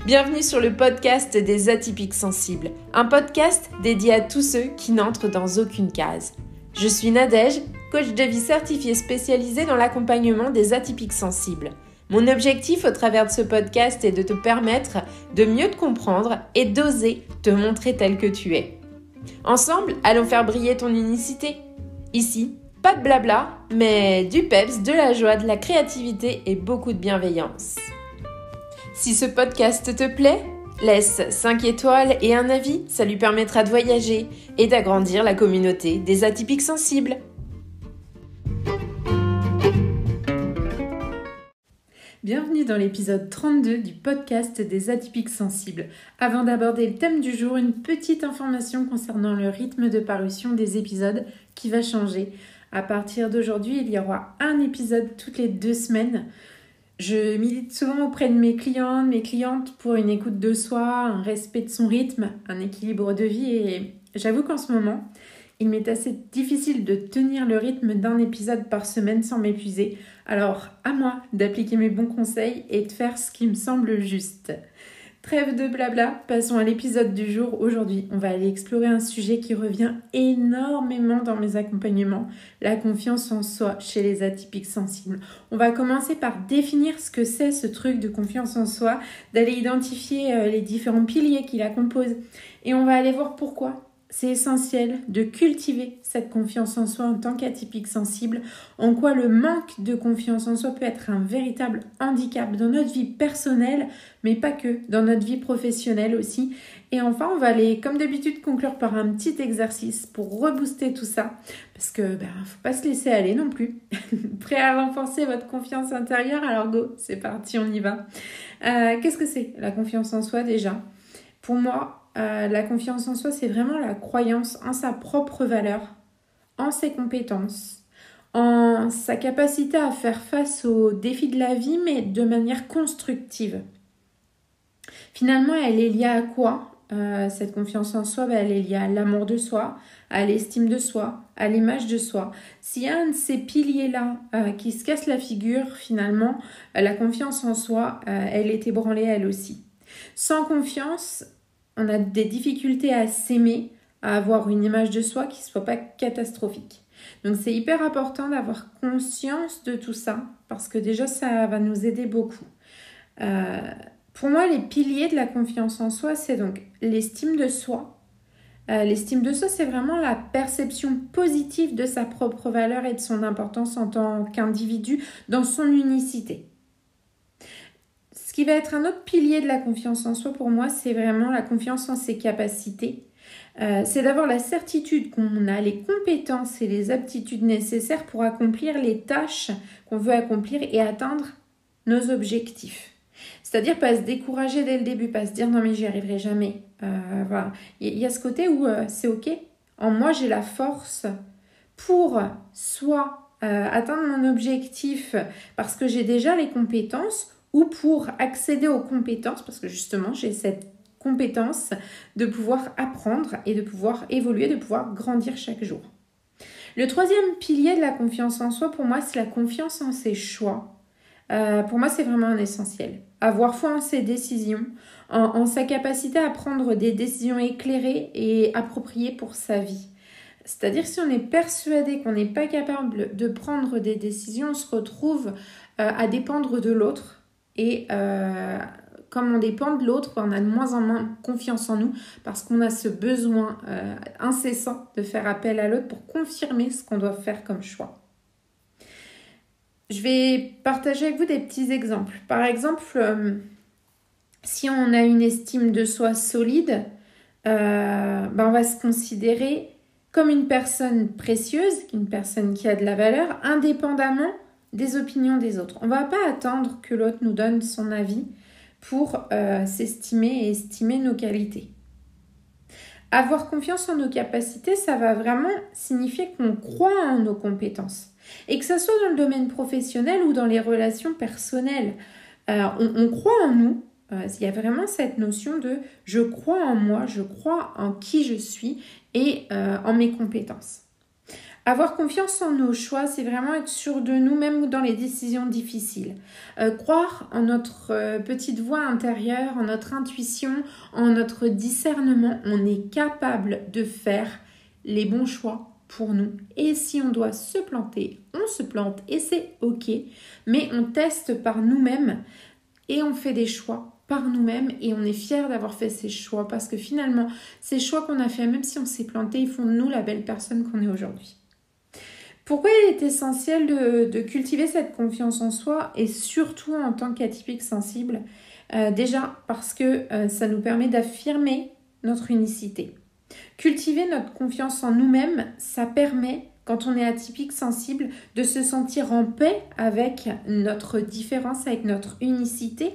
Bienvenue sur le podcast des Atypiques Sensibles, un podcast dédié à tous ceux qui n'entrent dans aucune case. Je suis Nadège, coach de vie certifiée spécialisée dans l'accompagnement des atypiques sensibles. Mon objectif au travers de ce podcast est de te permettre de mieux te comprendre et d'oser te montrer tel que tu es. Ensemble, allons faire briller ton unicité. Ici, pas de blabla, mais du peps, de la joie, de la créativité et beaucoup de bienveillance. Si ce podcast te plaît, laisse 5 étoiles et un avis, ça lui permettra de voyager et d'agrandir la communauté des atypiques sensibles. Bienvenue dans l'épisode 32 du podcast des atypiques sensibles. Avant d'aborder le thème du jour, une petite information concernant le rythme de parution des épisodes qui va changer. À partir d'aujourd'hui, il y aura un épisode toutes les 2 semaines. Je milite souvent auprès de mes clients, de mes clientes pour une écoute de soi, un respect de son rythme, un équilibre de vie et j'avoue qu'en ce moment, il m'est assez difficile de tenir le rythme d'un épisode par semaine sans m'épuiser. Alors, à moi d'appliquer mes bons conseils et de faire ce qui me semble juste. Trêve de blabla, passons à l'épisode du jour. Aujourd'hui, on va aller explorer un sujet qui revient énormément dans mes accompagnements, la confiance en soi chez les atypiques sensibles. On va commencer par définir ce que c'est ce truc de confiance en soi, d'aller identifier les différents piliers qui la composent et on va aller voir pourquoi. C'est essentiel de cultiver cette confiance en soi en tant qu'atypique sensible, en quoi le manque de confiance en soi peut être un véritable handicap dans notre vie personnelle, mais pas que, dans notre vie professionnelle aussi. Et enfin, on va aller, comme d'habitude, conclure par un petit exercice pour rebooster tout ça, parce que faut pas se laisser aller non plus. Prêt à renforcer votre confiance intérieure? Alors go, c'est parti, on y va. Qu'est-ce que c'est la confiance en soi déjà? Pour moi, la confiance en soi, c'est vraiment la croyance en sa propre valeur, en ses compétences, en sa capacité à faire face aux défis de la vie, mais de manière constructive. Finalement, elle est liée à quoi, cette confiance en soi? Elle est liée à l'amour de soi, à l'estime de soi, à l'image de soi. S'il y a un de ces piliers-là qui se casse la figure, finalement, la confiance en soi, elle est ébranlée elle aussi. Sans confiance, on a des difficultés à s'aimer, à avoir une image de soi qui ne soit pas catastrophique. Donc c'est hyper important d'avoir conscience de tout ça parce que déjà ça va nous aider beaucoup. Pour moi, les piliers de la confiance en soi, c'est donc l'estime de soi. L'estime de soi, c'est vraiment la perception positive de sa propre valeur et de son importance en tant qu'individu dans son unicité. Ce qui va être un autre pilier de la confiance en soi pour moi, c'est vraiment la confiance en ses capacités. C'est d'avoir la certitude qu'on a les compétences et les aptitudes nécessaires pour accomplir les tâches qu'on veut accomplir et atteindre nos objectifs. C'est-à-dire pas se décourager dès le début, pas se dire non mais j'y arriverai jamais. Voilà. Il y a ce côté où c'est ok. En moi j'ai la force pour soit atteindre mon objectif parce que j'ai déjà les compétences ou pour accéder aux compétences, parce que justement, j'ai cette compétence de pouvoir apprendre et de pouvoir évoluer, de pouvoir grandir chaque jour. Le troisième pilier de la confiance en soi, pour moi, c'est la confiance en ses choix. Pour moi, c'est vraiment un essentiel. Avoir foi en ses décisions, en sa capacité à prendre des décisions éclairées et appropriées pour sa vie. C'est-à-dire, si on est persuadé qu'on n'est pas capable de prendre des décisions, on se retrouve à dépendre de l'autre. Et comme on dépend de l'autre, on a de moins en moins confiance en nous parce qu'on a ce besoin incessant de faire appel à l'autre pour confirmer ce qu'on doit faire comme choix. Je vais partager avec vous des petits exemples. Par exemple, si on a une estime de soi solide, on va se considérer comme une personne précieuse, une personne qui a de la valeur, indépendamment des opinions des autres. On ne va pas attendre que l'autre nous donne son avis pour s'estimer et estimer nos qualités. Avoir confiance en nos capacités, ça va vraiment signifier qu'on croit en nos compétences. Et que ça soit dans le domaine professionnel ou dans les relations personnelles. On croit en nous. Il y a vraiment cette notion de « je crois en moi, je crois en qui je suis et en mes compétences ». Avoir confiance en nos choix, c'est vraiment être sûr de nous, même dans les décisions difficiles. Croire en notre petite voix intérieure, en notre intuition, en notre discernement. On est capable de faire les bons choix pour nous. Et si on doit se planter, on se plante et c'est ok. Mais on teste par nous-mêmes et on fait des choix par nous-mêmes et on est fiers d'avoir fait ces choix parce que finalement, ces choix qu'on a fait, même si on s'est planté, ils font de nous la belle personne qu'on est aujourd'hui. Pourquoi il est essentiel de cultiver cette confiance en soi et surtout en tant qu'atypique sensible? Déjà parce que ça nous permet d'affirmer notre unicité. Cultiver notre confiance en nous-mêmes, ça permet, quand on est atypique sensible, de se sentir en paix avec notre différence, avec notre unicité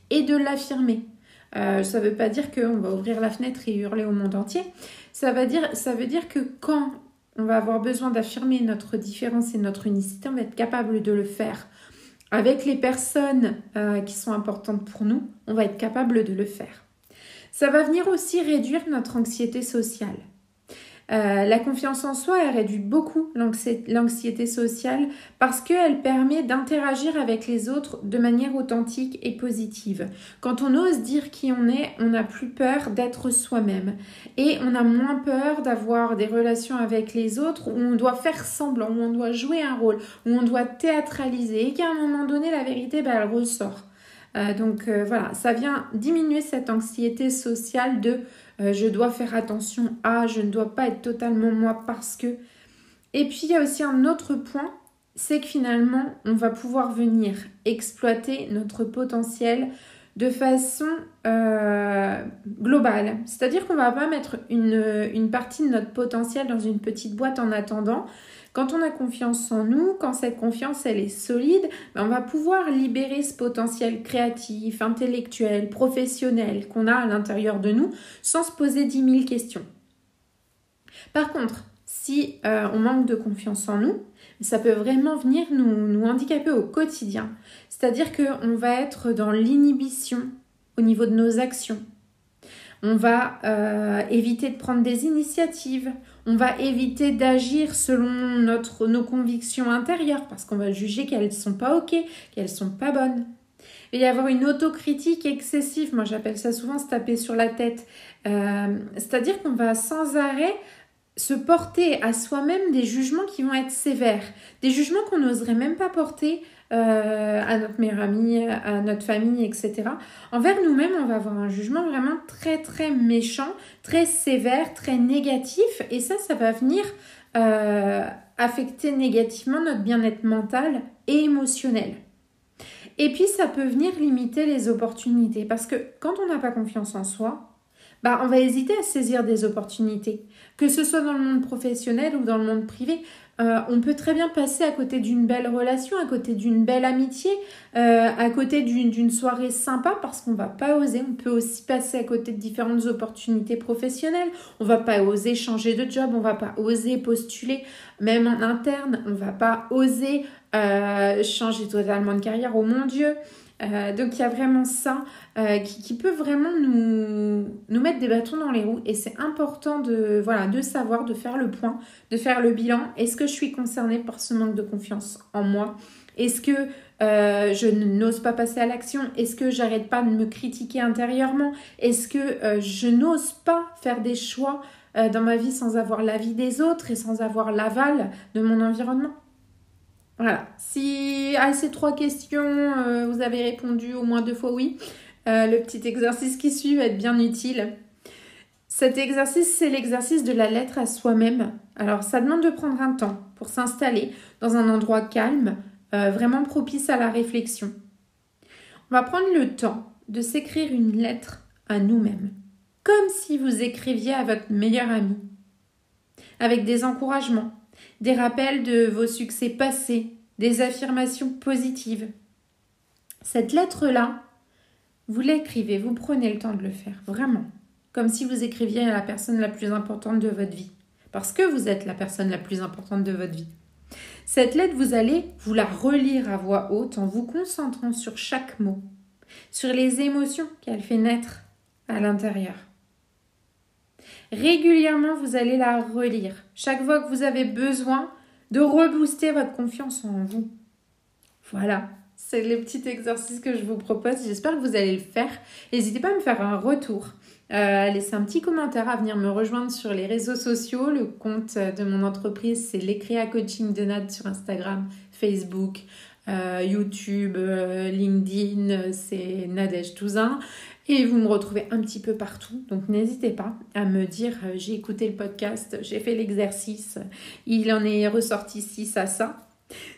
et de l'affirmer. Ça ne veut pas dire qu'on va ouvrir la fenêtre et hurler au monde entier. Ça veut dire que quand on va avoir besoin d'affirmer notre différence et notre unicité, on va être capable de le faire. Avec les personnes qui sont importantes pour nous, on va être capable de le faire. Ça va venir aussi réduire notre anxiété sociale. La confiance en soi, elle réduit beaucoup l'anxiété sociale parce qu'elle permet d'interagir avec les autres de manière authentique et positive. Quand on ose dire qui on est, on n'a plus peur d'être soi-même et on a moins peur d'avoir des relations avec les autres où on doit faire semblant, où on doit jouer un rôle, où on doit théâtraliser et qu'à un moment donné, la vérité, elle ressort. Donc voilà, ça vient diminuer cette anxiété sociale de je dois faire attention à, je ne dois pas être totalement moi parce que... Et puis il y a aussi un autre point, c'est que finalement on va pouvoir venir exploiter notre potentiel de façon globale. C'est-à-dire qu'on ne va pas mettre une partie de notre potentiel dans une petite boîte en attendant. Quand on a confiance en nous, quand cette confiance elle est solide, on va pouvoir libérer ce potentiel créatif, intellectuel, professionnel qu'on a à l'intérieur de nous sans se poser 10 000 questions. Par contre, si on manque de confiance en nous, ça peut vraiment venir nous handicaper au quotidien. C'est-à-dire qu'on va être dans l'inhibition au niveau de nos actions. On va éviter de prendre des initiatives. On va éviter d'agir selon nos convictions intérieures parce qu'on va juger qu'elles ne sont pas ok, qu'elles ne sont pas bonnes. Il va y avoir une autocritique excessive. Moi, j'appelle ça souvent se taper sur la tête. C'est-à-dire qu'on va sans arrêt se porter à soi-même des jugements qui vont être sévères. Des jugements qu'on n'oserait même pas porter à notre meilleur ami, à notre famille, etc. Envers nous-mêmes, on va avoir un jugement vraiment très, très méchant, très sévère, très négatif. Et ça va venir affecter négativement notre bien-être mental et émotionnel. Et puis, ça peut venir limiter les opportunités. Parce que quand on n'a pas confiance en soi, on va hésiter à saisir des opportunités. Que ce soit dans le monde professionnel ou dans le monde privé, on peut très bien passer à côté d'une belle relation, à côté d'une belle amitié, à côté d'une soirée sympa parce qu'on ne va pas oser. On peut aussi passer à côté de différentes opportunités professionnelles. On ne va pas oser changer de job, on ne va pas oser postuler, même en interne. On ne va pas oser changer totalement de carrière. Oh mon Dieu! Donc il y a vraiment ça qui peut vraiment nous mettre des bâtons dans les roues et c'est important de savoir, de faire le point, de faire le bilan. Est-ce que je suis concernée par ce manque de confiance en moi? Est-ce que je n'ose pas passer à l'action? Est-ce que j'arrête pas de me critiquer intérieurement? Est-ce que je n'ose pas faire des choix dans ma vie sans avoir l'avis des autres et sans avoir l'aval de mon environnement? Voilà, si à ces 3 questions, vous avez répondu au moins 2 fois oui, le petit exercice qui suit va être bien utile. Cet exercice, c'est l'exercice de la lettre à soi-même. Alors, ça demande de prendre un temps pour s'installer dans un endroit calme, vraiment propice à la réflexion. On va prendre le temps de s'écrire une lettre à nous-mêmes, comme si vous écriviez à votre meilleur ami, avec des encouragements, des rappels de vos succès passés, des affirmations positives. Cette lettre-là, vous l'écrivez, vous prenez le temps de le faire, vraiment. Comme si vous écriviez à la personne la plus importante de votre vie. Parce que vous êtes la personne la plus importante de votre vie. Cette lettre, vous allez vous la relire à voix haute en vous concentrant sur chaque mot, sur les émotions qu'elle fait naître à l'intérieur. Régulièrement, vous allez la relire. Chaque fois que vous avez besoin de rebooster votre confiance en vous. Voilà, c'est le petit exercice que je vous propose. J'espère que vous allez le faire. N'hésitez pas à me faire un retour. Laissez un petit commentaire, à venir me rejoindre sur les réseaux sociaux. Le compte de mon entreprise, c'est l'Ecrea Coaching de Nad sur Instagram, Facebook, YouTube, LinkedIn, c'est Nadège Touzin. Et vous me retrouvez un petit peu partout. Donc n'hésitez pas à me dire, j'ai écouté le podcast, j'ai fait l'exercice, il en est ressorti ci, ça.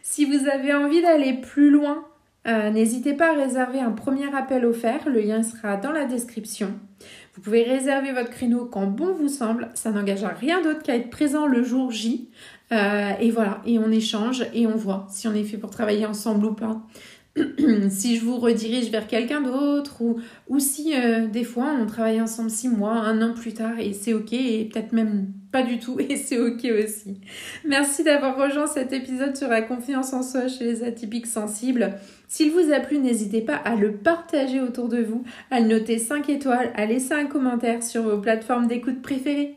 Si vous avez envie d'aller plus loin, n'hésitez pas à réserver un premier appel offert. Le lien sera dans la description. Vous pouvez réserver votre créneau quand bon vous semble. Ça n'engage à rien d'autre qu'à être présent le jour J. Et voilà, et on échange et on voit si on est fait pour travailler ensemble ou pas. Si je vous redirige vers quelqu'un d'autre ou si des fois on travaille ensemble 6 mois, 1 an plus tard et c'est ok et peut-être même pas du tout et c'est ok aussi. Merci d'avoir rejoint cet épisode sur la confiance en soi chez les atypiques sensibles. S'il vous a plu, n'hésitez pas à le partager autour de vous, à le noter 5 étoiles, à laisser un commentaire sur vos plateformes d'écoute préférées.